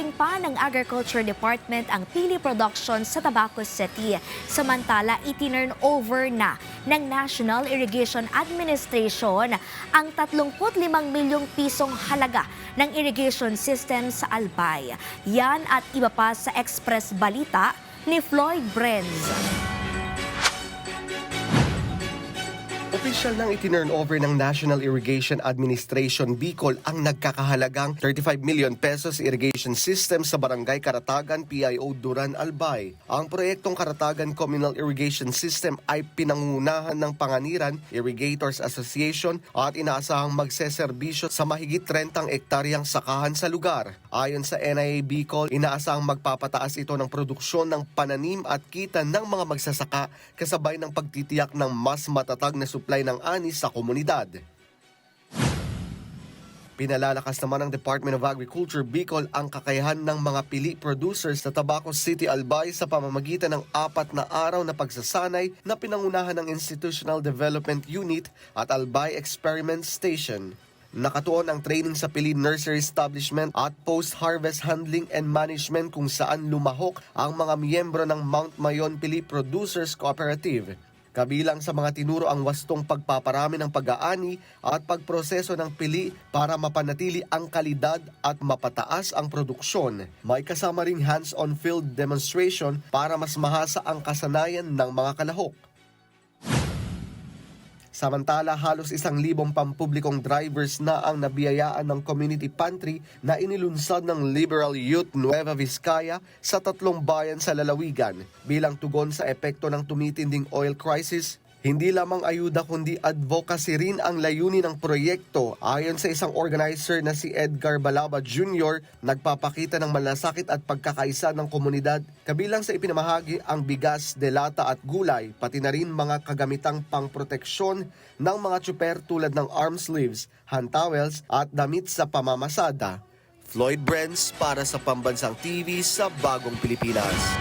Pinangunahan pa ng Agriculture Department ang pili production sa Tabaco City. Samantala, itinurn over na ng National Irrigation Administration ang 35 milyong pisong halaga ng irrigation system sa Albay. Yan at iba pa sa Express Balita ni Floyd Brenz. Opisyal nang itinurn over ng National Irrigation Administration Bicol ang nagkakahalagang 35 million pesos irrigation system sa Barangay Karatagan, PIO Duran, Albay. Ang proyektong Karatagan Communal Irrigation System ay pinangunahan ng Panganiran Irrigators Association at inaasahang magseserbisyo sa mahigit 30 ektaryang sakahan sa lugar. Ayon sa NIA Bicol, inaasahang magpapataas ito ng produksyon ng pananim at kita ng mga magsasaka kasabay ng pagtitiyak ng mas matatag na supply ng ani sa komunidad. Pinalalakas naman ng Department of Agriculture Bicol ang kakayahan ng mga pili producers sa Tabaco City, Albay sa pamamagitan ng 4 na araw na pagsasanay na pinangunahan ng Institutional Development Unit at Albay Experiment Station. Nakatuon ang training sa pili nursery establishment at post-harvest handling and management kung saan lumahok ang mga miyembro ng Mount Mayon Pili Producers Cooperative. Kabilang sa mga tinuro ang wastong pagpaparami ng pag-aani at pagproseso ng pili para mapanatili ang kalidad at mapataas ang produksyon. May kasama ring hands-on field demonstration para mas mahasa ang kasanayan ng mga kalahok. Samantala, halos 1,000 pampublikong drivers na ang nabiyayaan ng community pantry na inilunsad ng Liberal Youth Nueva Vizcaya sa 3 bayan sa lalawigan bilang tugon sa epekto ng tumitinding oil crisis. Hindi lamang ayuda kundi advocacy rin ang layunin ng proyekto. Ayon sa isang organizer na si Edgar Balaba Jr., nagpapakita ng malasakit at pagkakaisa ng komunidad. Kabilang sa ipinamahagi ang bigas, delata at gulay, pati na rin mga kagamitang pangproteksyon ng mga tsuper tulad ng arm sleeves, hand towels at damit sa pamamasada. Floyd Brenz para sa Pambansang TV sa Bagong Pilipinas.